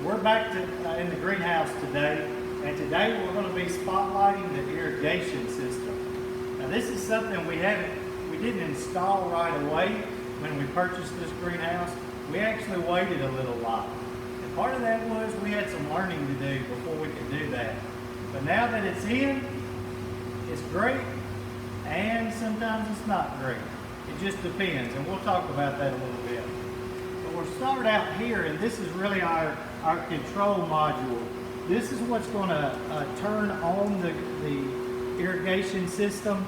We're back to in the greenhouse today, and today we're going to be spotlighting the irrigation system. Now this is something we didn't install right away when we purchased this greenhouse. We actually waited a little while. And part of that was we had some learning to do before we could do that. But now that it's in, it's great, and sometimes it's not great. It just depends, and we'll talk about that a little bit. But we'll start out here, and this is really our control module. This is what's going to turn on the irrigation system.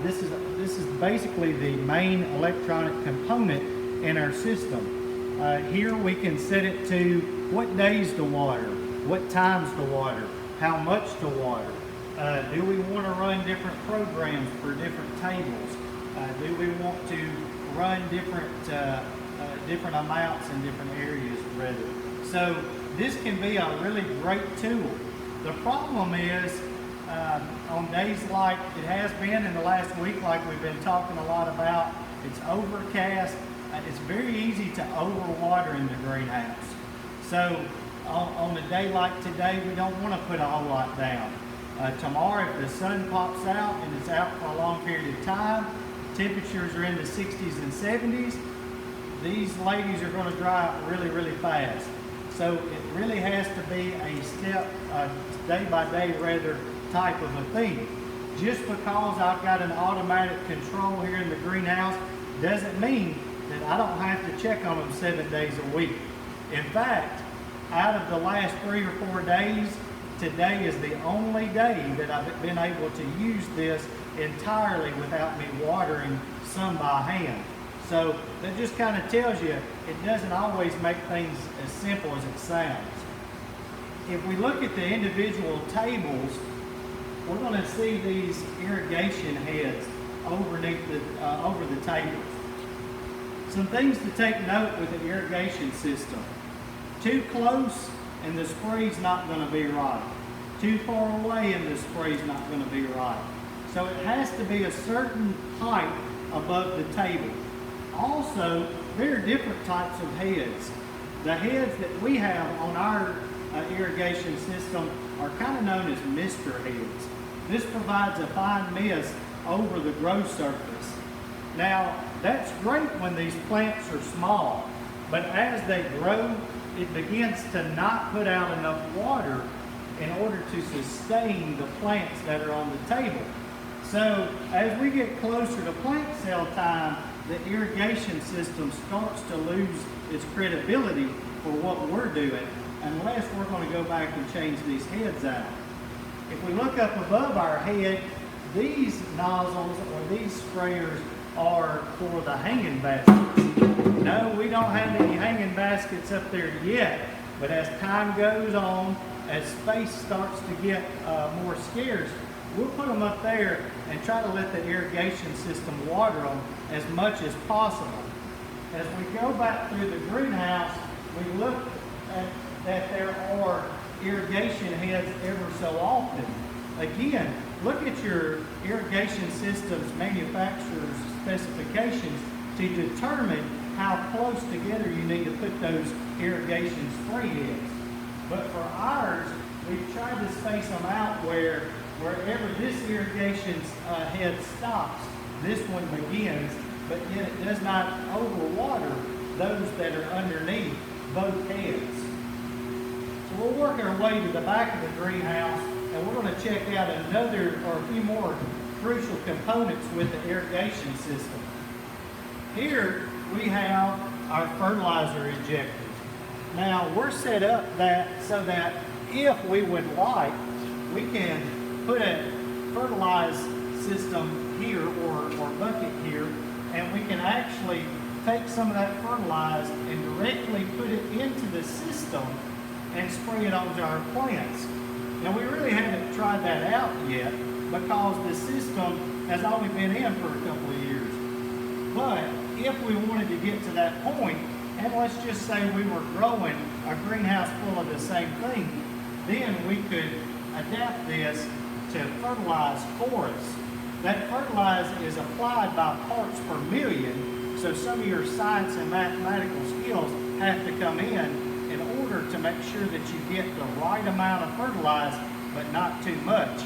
This is basically the main electronic component in our system. Here we can set it to what days to water, what times to water, how much to water. Do we want to run different programs for different tables? Do we want to run different amounts in different areas rather? So this can be a really great tool. The problem is on days like it has been in the last week, like we've been talking a lot about, it's overcast. It's very easy to overwater in the greenhouse. So on a day like today, we don't want to put a whole lot down. Tomorrow, if the sun pops out and it's out for a long period of time, temperatures are in the 60s and 70s, these ladies are going to dry out really, really fast. So it really has to be a step, day by day rather, type of a thing. Just because I've got an automatic control here in the greenhouse doesn't mean that I don't have to check on them 7 days a week. In fact, out of the last 3 or 4 days, today is the only day that I've been able to use this entirely without me watering some by hand. So that just kind of tells you it doesn't always make things as simple as it sounds. If we look at the individual tables, we're going to see these irrigation heads over the tables. Some things to take note with the irrigation system. Too close and the spray's not going to be right. Too far away and the spray's not going to be right. So it has to be a certain height above the table. Also, there are different types of heads. The heads that we have on our irrigation system are kind of known as mister heads. This provides a fine mist over the grow surface. Now, that's great when these plants are small, but as they grow, it begins to not put out enough water in order to sustain the plants that are on the table. So as we get closer to plant cell time, the irrigation system starts to lose its credibility for what we're doing unless we're going to go back and change these heads out. If we look up above our head, these nozzles or these sprayers are for the hanging baskets. No, we don't have any hanging baskets up there yet, but as time goes on, as space starts to get more scarce, we'll put them up there and try to let the irrigation system water them as much as possible. As we go back through the greenhouse, we look at that there are irrigation heads ever so often. Again, look at your irrigation system's manufacturer's specifications to determine how close together you need to put those irrigation spray heads. But for ours, we've tried to space them out where wherever this irrigation head stops, this one begins, but yet it does not overwater those that are underneath both heads. So we'll work our way to the back of the greenhouse, and we're going to check out another or a few more crucial components with the irrigation system. Here we have our fertilizer injectors. Now we're set up so that if we would like, we can put a fertilized system here or bucket here, and we can actually take some of that fertilizer and directly put it into the system and spray it onto our plants. Now we really haven't tried that out yet because the system has only been in for a couple of years. But if we wanted to get to that point, and let's just say we were growing a greenhouse full of the same thing, then we could adapt this to fertilize for us. That fertilizer is applied by parts per million, so some of your science and mathematical skills have to come in order order to make sure that you get the right amount of fertilizer, but not too much.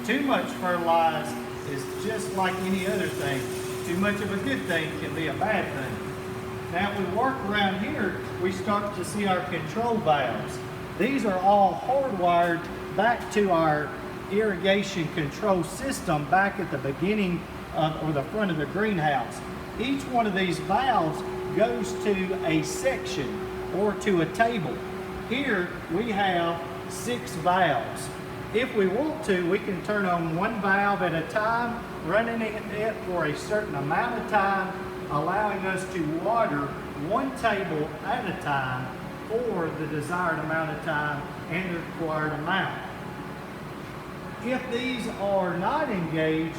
Too much fertilizer is just like any other thing. Too much of a good thing can be a bad thing. Now, if we work around here, we start to see our control valves. These are all hardwired back to our irrigation control system back at the beginning or the front of the greenhouse. Each one of these valves goes to a section or to a table. Here we have 6 valves. If we want to, we can turn on one valve at a time, running it for a certain amount of time, allowing us to water one table at a time for the desired amount of time and the required amount. If these are not engaged,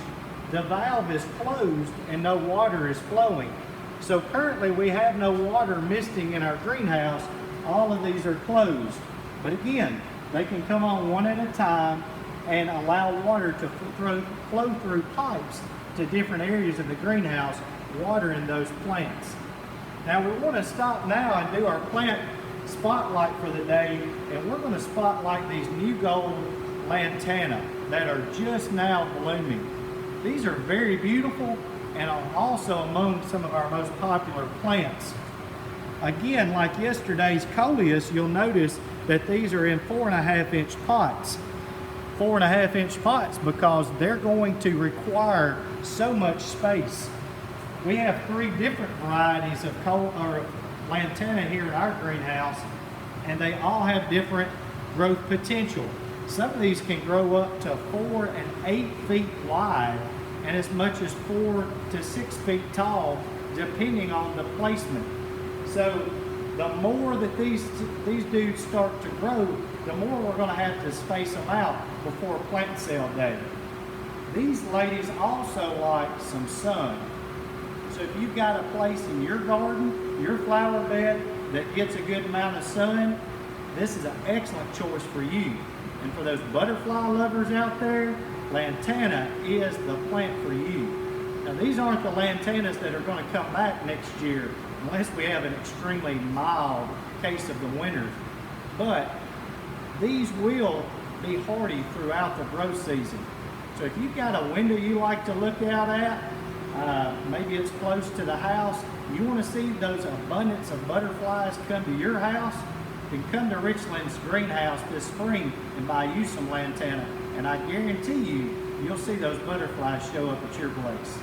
the valve is closed and no water is flowing. So currently we have no water misting in our greenhouse. All of these are closed. But again, they can come on one at a time and allow water to flow through pipes to different areas of the greenhouse, watering those plants. Now we want to stop now and do our plant spotlight for the day, and we're going to spotlight these new gold lantana that are just now blooming. These are very beautiful and are also among some of our most popular plants. Again, like yesterday's coleus, you'll notice that these are in 4.5-inch pots. 4.5-inch pots because they're going to require so much space. We have 3 different varieties of lantana here in our greenhouse, and they all have different growth potential. Some of these can grow up to 4 and 8 feet wide and as much as 4 to 6 feet tall, depending on the placement. So the more that these dudes start to grow, the more we're going to have to space them out before plant sale day. These ladies also like some sun. So if you've got a place in your garden, your flower bed, that gets a good amount of sun, this is an excellent choice for you. And for those butterfly lovers out there, lantana is the plant for you. Now these aren't the lantanas that are going to come back next year unless we have an extremely mild case of the winters. But these will be hardy throughout the growth season. So if you've got a window you like to look out at, maybe it's close to the house, you want to see those abundance of butterflies come to your house, then come to Richland's greenhouse this spring and buy you some lantana, and I guarantee you'll see those butterflies show up at your place.